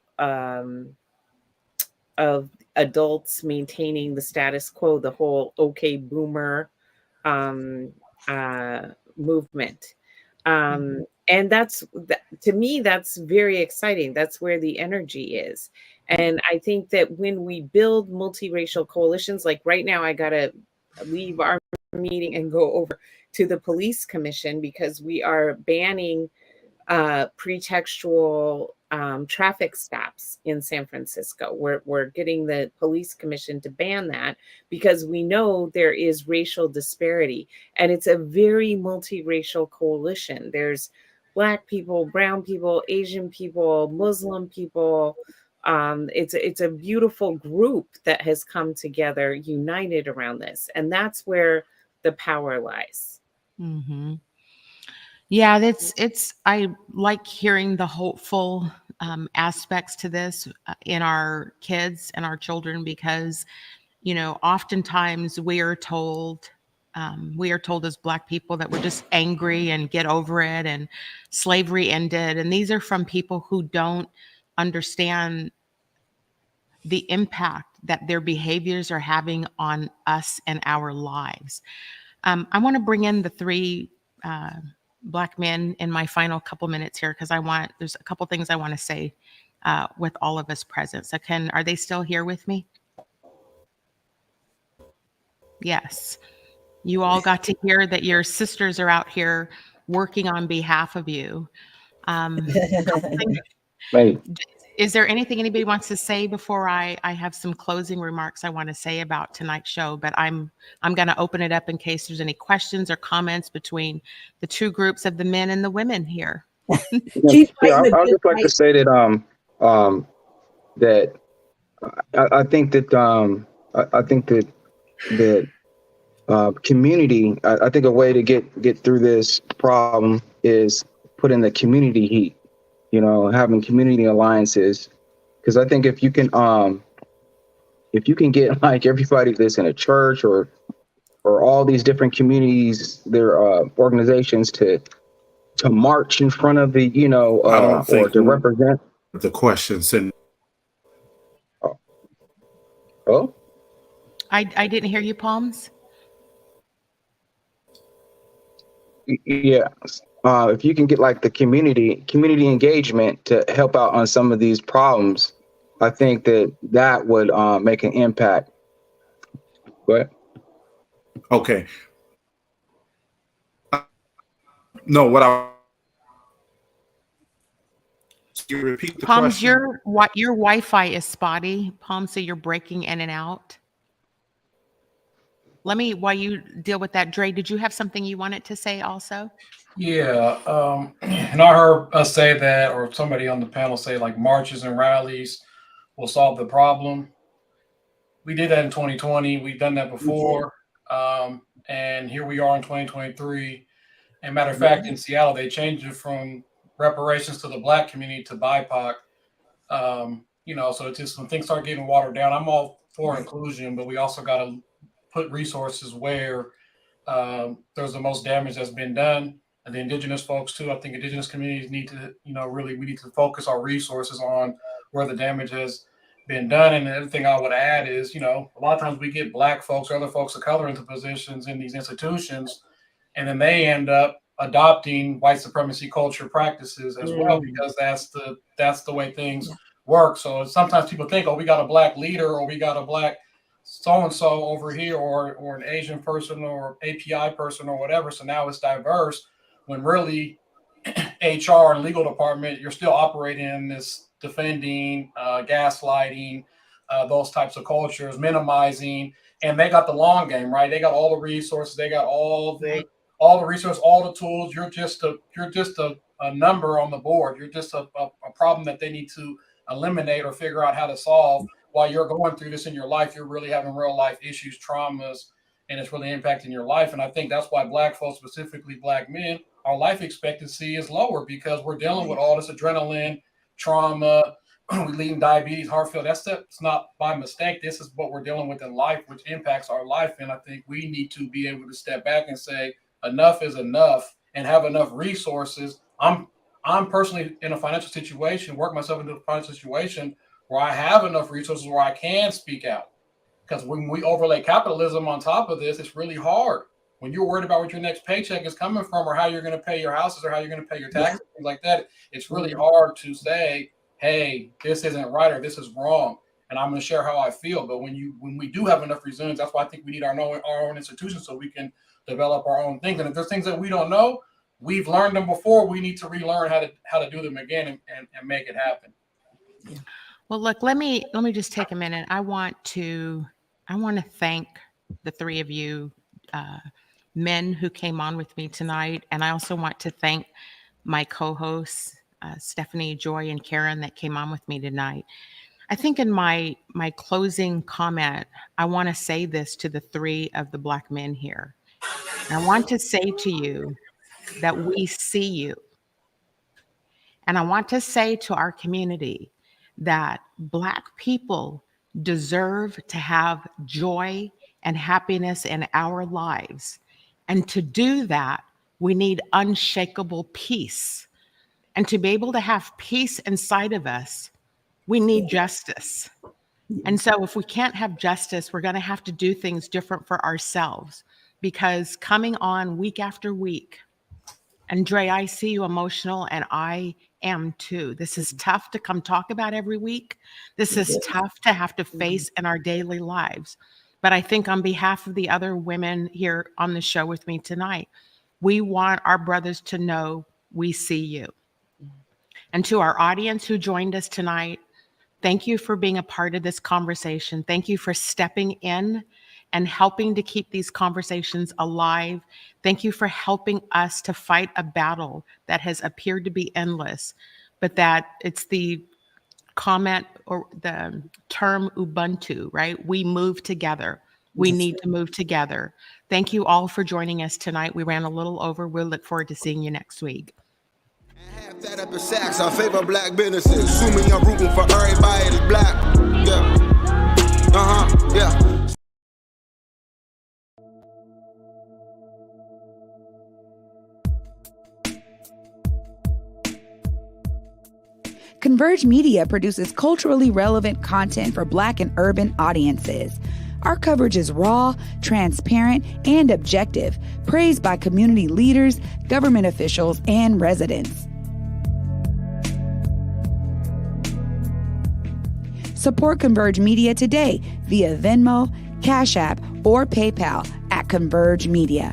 J: of adults maintaining the status quo, the whole okay boomer um, movement. And to me, that's very exciting. That's where the energy is. And I think that when we build multiracial coalitions, like right now, I got to leave our meeting and go over to the police commission because we are banning pretextual traffic stops in San Francisco. We're getting the police commission to ban that because we know there is racial disparity, and it's a very multiracial coalition. There's Black people, brown people, Asian people, Muslim people. It's a beautiful group that has come together, united around this, and that's where the power lies.
A: Mm-hmm. Yeah, it's. I like hearing the hopeful aspects to this in our kids and our children because, oftentimes we are told as Black people that we're just angry and get over it and slavery ended, and these are from people who don't understand the impact that their behaviors are having on us and our lives. I want to bring in the three Black men in my final couple minutes here because there's a couple things I want to say with all of us present. So are they still here with me? Yes. You all got to hear that your sisters are out here working on behalf of you. Couple things.
B: Right.
A: Is there anything anybody wants to say before I have some closing remarks I want to say about tonight's show? But I'm going to open it up in case there's any questions or comments between the two groups of the men and the women here.
H: Keep
B: Yeah,
H: fighting the
B: I would
H: good
B: just like to
H: fight.
B: say that I think that community. I think a way to get through this problem is put in the community heat. Having community alliances, because I think if you can get like everybody that's in a church or all these different communities, their organizations to march in front of the
D: I don't
B: or
D: think
B: to represent.
D: the questions and
B: Oh,
A: I didn't hear you, Palms.
B: yeah. If you can get like the community engagement to help out on some of these problems, I think that would make an impact. But
D: okay. No, you repeat the
A: Palms,
D: question?
A: your Wi-Fi is spotty. Palms, so you're breaking in and out. While you deal with that, Dre, did you have something you wanted to say also?
C: Yeah, and I heard us say that, or somebody on the panel say, like, marches and rallies will solve the problem. We did that in 2020. We've done that before, and here we are in 2023. And matter of fact, in Seattle, they changed it from reparations to the Black community to BIPOC. So it's just when things start getting watered down, I'm all for inclusion, but we also got to put resources where there's the most damage that's been done. And the indigenous folks too. I think indigenous communities need to, we need to focus our resources on where the damage has been done. And the other thing I would add is, a lot of times we get Black folks or other folks of color into positions in these institutions, and then they end up adopting white supremacy culture practices as well, because that's the way things work. So sometimes people think, oh, we got a black leader or we got a black so-and-so over here or an Asian person or API person or whatever. So now it's diverse when really HR and legal department, you're still operating in this defending, gaslighting, those types of cultures, minimizing, and they got the long game, right? They got all the resources, they got all the resources, all the tools. You're just a number on the board. You're just a problem that they need to eliminate or figure out how to solve. While you're going through this in your life, you're really having real life issues, traumas, and it's really impacting your life. And I think that's why Black folks, specifically Black men, our life expectancy is lower because we're dealing with all this adrenaline, trauma, we leading diabetes, heart failure. That's not by mistake. This is what we're dealing with in life, which impacts our life. And I think we need to be able to step back and say enough is enough and have enough resources. I'm personally in a financial situation, work myself into a financial situation where I have enough resources where I can speak out. Because when we overlay capitalism on top of this, it's really hard. When you're worried about what your next paycheck is coming from or how you're going to pay your houses or how you're going to pay your taxes, things like that, it's really hard to say, hey, this isn't right or this is wrong. And I'm going to share how I feel. But when we do have enough resilience, that's why I think we need our own institutions so we can develop our own things. And if there's things that we don't know, we've learned them before. We need to relearn how to do them again and make it happen.
H: Yeah.
A: Well, look, let me just take a minute. I want to thank the three of you men who came on with me tonight. And I also want to thank my co-hosts, Stephanie, Joy, and Karen that came on with me tonight. I think in my closing comment, I want to say this to the three of the Black men here. And I want to say to you that we see you. And I want to say to our community that Black people deserve to have joy and happiness in our lives. And to do that, we need unshakable peace. And to be able to have peace inside of us, we need justice. And so if we can't have justice, we're going to have to do things different for ourselves. Because coming on week after week, and Dre, I see you emotional, and I am too. This is tough to come talk about every week. This is tough to have to face in our daily lives. But I think on behalf of the other women here on the show with me tonight, we want our brothers to know we see you. And to our audience who joined us tonight, thank you for being a part of this conversation. Thank you for stepping in and helping to keep these conversations alive. Thank you for helping us to fight a battle that has appeared to be endless, but that it's the comment or the term Ubuntu, right? We move together. We need to move together. Thank you all for joining us tonight. We ran a little over. We'll look forward to seeing you next week.
G: Half that up in Saks, I favor Black businesses. Assuming I'm rooting for everybody that's Black. Yeah. Yeah.
F: Converge Media produces culturally relevant content for Black and urban audiences. Our coverage is raw, transparent, and objective, praised by community leaders, government officials, and residents. Support Converge Media today via Venmo, Cash App, or PayPal at Converge Media.